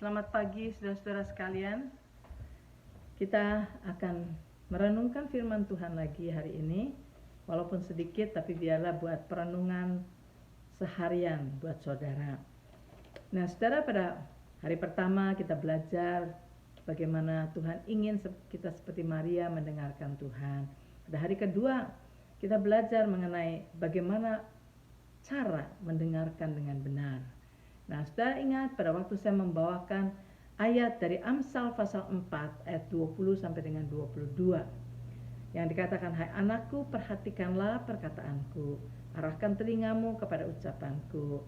Selamat pagi saudara-saudara sekalian. Kita akan merenungkan firman Tuhan lagi hari ini. Walaupun sedikit tapi biarlah buat perenungan seharian buat saudara. Nah saudara, pada hari pertama kita belajar bagaimana Tuhan ingin kita seperti Maria mendengarkan Tuhan. Pada hari kedua kita belajar mengenai bagaimana cara mendengarkan dengan benar. Nah, saudara ingat pada waktu saya membawakan ayat dari Amsal pasal 4 ayat 20 sampai dengan 22 yang dikatakan, hai anakku, perhatikanlah perkataanku, arahkan telingamu kepada ucapanku,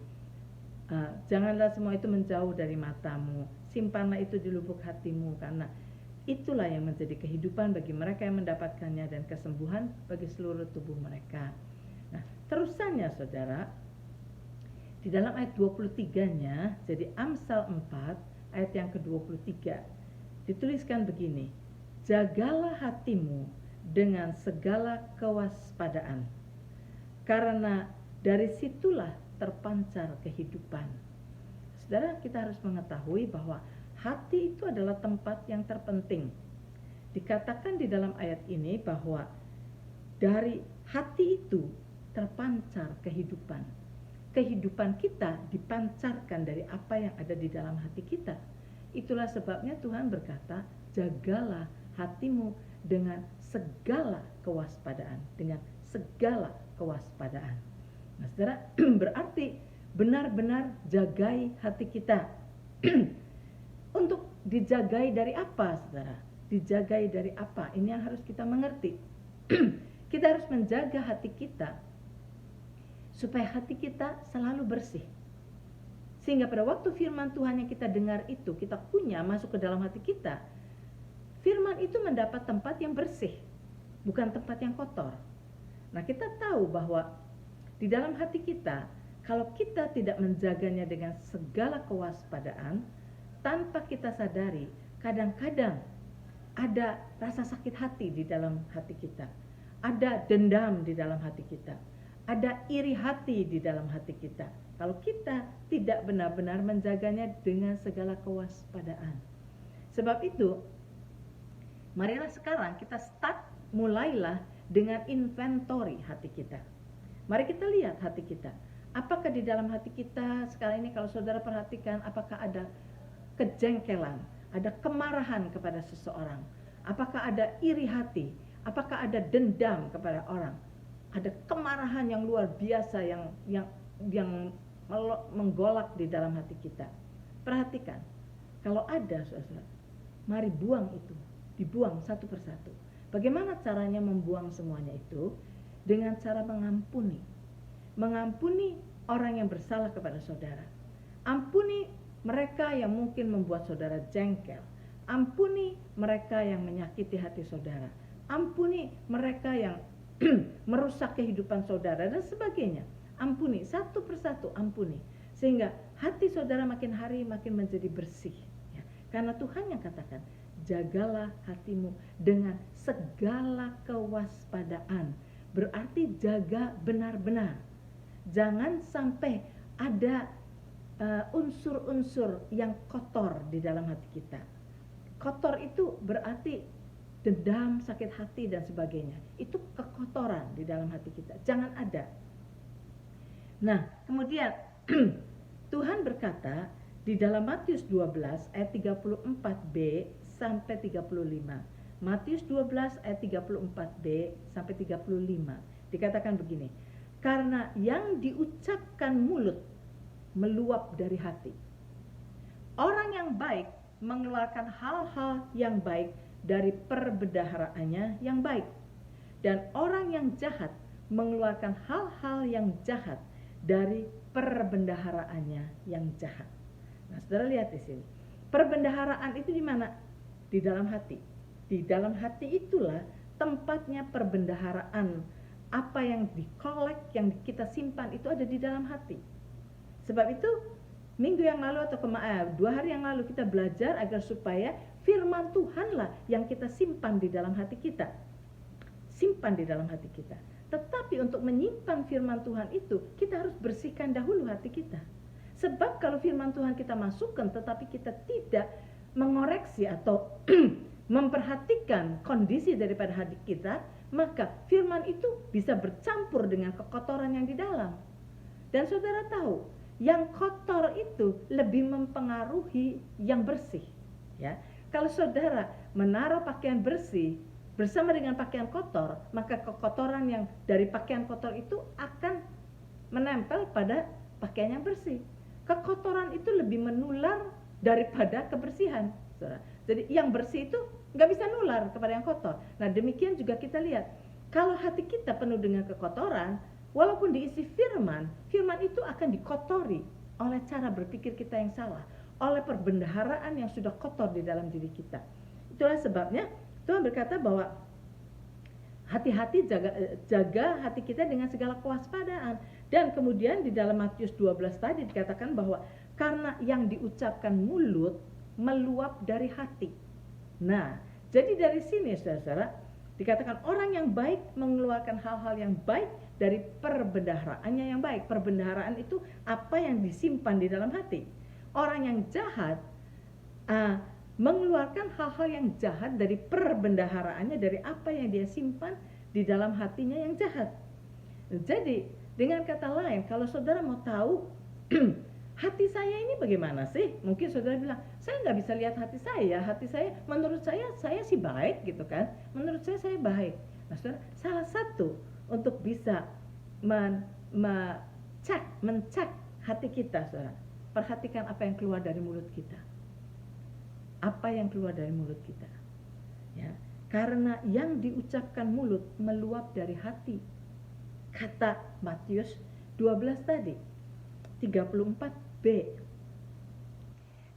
janganlah semua itu menjauh dari matamu, simpanlah itu di lubuk hatimu, karena itulah yang menjadi kehidupan bagi mereka yang mendapatkannya dan kesembuhan bagi seluruh tubuh mereka. Nah, terusannya saudara, di dalam ayat 23-nya, jadi Amsal 4 ayat yang ke-23 dituliskan begini, jagalah hatimu dengan segala kewaspadaan, karena dari situlah terpancar kehidupan. Saudara, kita harus mengetahui bahwa hati itu adalah tempat yang terpenting. Dikatakan di dalam ayat ini bahwa dari hati itu terpancar kehidupan. Kehidupan kita dipancarkan dari apa yang ada di dalam hati kita. Itulah sebabnya Tuhan berkata, jagalah hatimu dengan segala kewaspadaan, dengan segala kewaspadaan. Nah, saudara, berarti benar-benar jagai hati kita. Untuk dijagai dari apa, saudara? Dijagai dari apa? Ini yang harus kita mengerti. Kita harus menjaga hati kita supaya hati kita selalu bersih. Sehingga pada waktu firman Tuhan yang kita dengar itu, kita punya masuk ke dalam hati kita, firman itu mendapat tempat yang bersih, bukan tempat yang kotor. Nah, kita tahu bahwa di dalam hati kita, kalau kita tidak menjaganya dengan segala kewaspadaan, tanpa kita sadari, kadang-kadang ada rasa sakit hati di dalam hati kita, ada dendam di dalam hati kita, ada iri hati di dalam hati kita. Kalau kita tidak benar-benar menjaganya dengan segala kewaspadaan. Sebab itu, marilah sekarang kita mulailah dengan inventory hati kita. Mari kita lihat hati kita. Apakah di dalam hati kita sekarang ini, kalau saudara perhatikan, apakah ada kejengkelan, ada kemarahan kepada seseorang? Apakah ada iri hati? Apakah ada dendam kepada orang? Ada kemarahan yang luar biasa yang menggolak di dalam hati kita. Perhatikan, kalau ada, saudara, mari buang itu, dibuang satu persatu. Bagaimana caranya membuang semuanya itu? Dengan cara mengampuni. Mengampuni orang yang bersalah kepada saudara. Ampuni mereka yang mungkin membuat saudara jengkel. Ampuni mereka yang menyakiti hati saudara. Ampuni mereka yang merusak kehidupan saudara dan sebagainya. Ampuni satu persatu, ampuni, sehingga hati saudara makin hari makin menjadi bersih ya. Karena Tuhan yang katakan, jagalah hatimu dengan segala kewaspadaan. Berarti jaga benar-benar. Jangan sampai ada unsur-unsur yang kotor di dalam hati kita. Kotor itu berarti dendam, sakit hati dan sebagainya. Itu kekotoran di dalam hati kita. Jangan ada. Nah, kemudian Tuhan berkata di dalam Matius 12 ayat 34b sampai 35. Matius 12 ayat 34b sampai 35. Dikatakan begini, karena yang diucapkan mulut meluap dari hati. Orang yang baik mengeluarkan hal-hal yang baik dari perbendaharaannya yang baik, dan orang yang jahat mengeluarkan hal-hal yang jahat dari perbendaharaannya yang jahat. Nah, saudara lihat di sini, perbendaharaan itu di mana? Di dalam hati. Di dalam hati itulah tempatnya perbendaharaan. Apa yang dikolek, yang kita simpan itu ada di dalam hati. Sebab itu minggu yang lalu atau 2 hari yang lalu kita belajar agar supaya firman Tuhanlah yang kita simpan di dalam hati kita. Simpan di dalam hati kita. Tetapi untuk menyimpan firman Tuhan itu, kita harus bersihkan dahulu hati kita. Sebab kalau firman Tuhan kita masukkan tetapi kita tidak mengoreksi atau memperhatikan kondisi daripada hati kita, maka firman itu bisa bercampur dengan kekotoran yang di dalam. Dan saudara tahu, yang kotor itu lebih mempengaruhi yang bersih, ya. Kalau saudara menaruh pakaian bersih bersama dengan pakaian kotor, maka kekotoran yang dari pakaian kotor itu akan menempel pada pakaian yang bersih. Kekotoran itu lebih menular daripada kebersihan, saudara. Jadi yang bersih itu nggak bisa nular kepada yang kotor. Nah demikian juga kita lihat, kalau hati kita penuh dengan kekotoran, walaupun diisi firman, firman itu akan dikotori oleh cara berpikir kita yang salah, oleh perbendaharaan yang sudah kotor di dalam diri kita. Itulah sebabnya Tuhan berkata bahwa hati-hati, jaga hati kita dengan segala kewaspadaan. Dan kemudian di dalam Matius 12 tadi dikatakan bahwa karena yang diucapkan mulut meluap dari hati. Nah, jadi dari sini saudara, dikatakan orang yang baik mengeluarkan hal-hal yang baik dari perbendaharaannya yang baik. Perbendaharaan itu apa yang disimpan di dalam hati. Orang yang jahat mengeluarkan hal-hal yang jahat dari perbendaharaannya, dari apa yang dia simpan di dalam hatinya yang jahat. Jadi dengan kata lain, kalau saudara mau tahu hati saya ini bagaimana sih? Mungkin saudara bilang, saya nggak bisa lihat hati saya menurut saya sih baik gitu kan, menurut saya baik. Nah saudara, salah satu untuk bisa mencek hati kita, saudara, perhatikan apa yang keluar dari mulut kita. Apa yang keluar dari mulut kita, ya, karena yang diucapkan mulut meluap dari hati. Kata Matius 12 tadi 34b.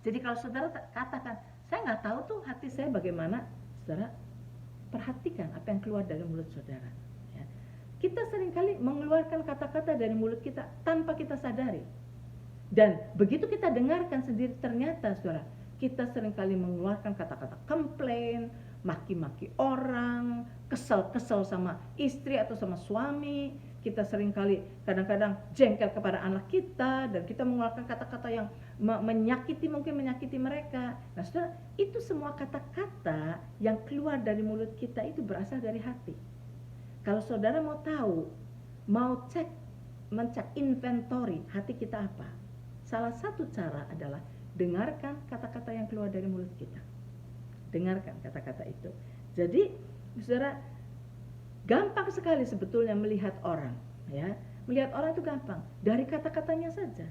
Jadi kalau saudara katakan, saya nggak tahu tuh hati saya bagaimana, saudara perhatikan apa yang keluar dari mulut saudara, ya. Kita seringkali mengeluarkan kata-kata dari mulut kita tanpa kita sadari. Dan begitu kita dengarkan sendiri, ternyata saudara, kita seringkali mengeluarkan kata-kata komplain, maki-maki orang, kesel-kesel sama istri atau sama suami. Kita seringkali kadang-kadang jengkel kepada anak kita, dan kita mengeluarkan kata-kata yang menyakiti mereka. Nah saudara, itu semua kata-kata yang keluar dari mulut kita itu berasal dari hati. Kalau saudara mau tahu, mau mencek inventory hati kita apa, salah satu cara adalah dengarkan kata-kata yang keluar dari mulut kita. Dengarkan kata-kata itu. Jadi saudara, gampang sekali sebetulnya melihat orang, ya. Melihat orang itu gampang dari kata-katanya saja.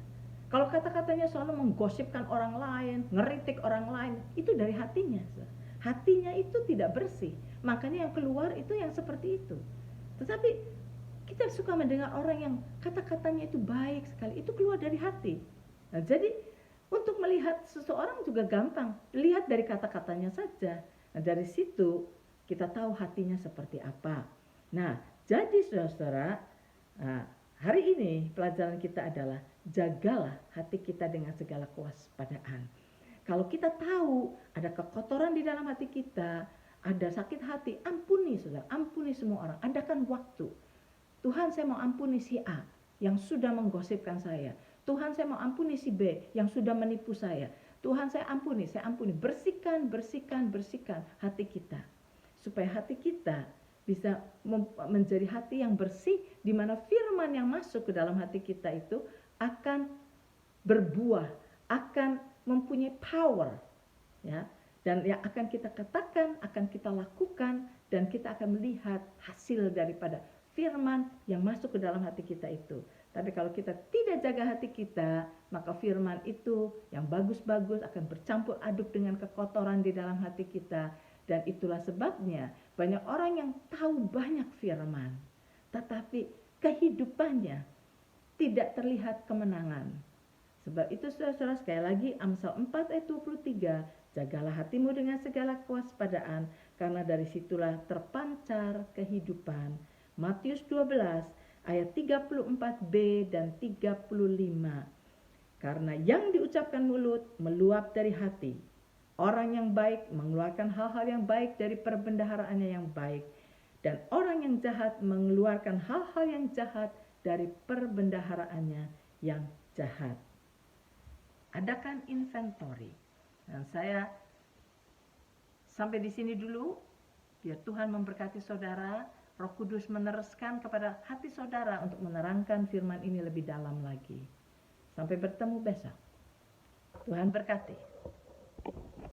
Kalau kata-katanya selalu menggosipkan orang lain, ngeritik orang lain, itu dari hatinya. Hatinya itu tidak bersih, makanya yang keluar itu yang seperti itu. Tetapi kita suka mendengar orang yang kata-katanya itu baik sekali, itu keluar dari hati. Nah, jadi untuk melihat seseorang juga gampang, lihat dari kata-katanya saja. Nah, dari situ kita tahu hatinya seperti apa. Nah, jadi saudara-saudara, hari ini pelajaran kita adalah jagalah hati kita dengan segala kewaspadaan. Kalau kita tahu ada kekotoran di dalam hati kita, ada sakit hati, ampuni saudara, ampuni semua orang. Adakan waktu. Tuhan, saya mau ampuni si A yang sudah menggosipkan saya. Tuhan, saya mau ampuni si B yang sudah menipu saya. Tuhan, saya ampuni. Bersihkan hati kita. Supaya hati kita bisa menjadi hati yang bersih, di mana firman yang masuk ke dalam hati kita itu akan berbuah, akan mempunyai power, ya, dan yang akan kita katakan, akan kita lakukan, dan kita akan melihat hasil daripada firman yang masuk ke dalam hati kita itu. Tapi kalau kita tidak jaga hati kita, maka firman itu yang bagus-bagus akan bercampur aduk dengan kekotoran di dalam hati kita. Dan itulah sebabnya banyak orang yang tahu banyak firman, tetapi kehidupannya tidak terlihat kemenangan. Sebab itu saudara-saudara, sekali lagi Amsal 4 ayat 23, jagalah hatimu dengan segala kewaspadaan, karena dari situlah terpancar kehidupan. Matius 12 ayat 34b dan 35. Karena yang diucapkan mulut meluap dari hati. Orang yang baik mengeluarkan hal-hal yang baik dari perbendaharaannya yang baik, dan orang yang jahat mengeluarkan hal-hal yang jahat dari perbendaharaannya yang jahat. adakan inventory. Dan saya sampai di sini dulu. Biar Tuhan memberkati saudara, Roh Kudus meneruskan kepada hati saudara untuk menerangkan firman ini lebih dalam lagi. Sampai bertemu besok. Tuhan berkati.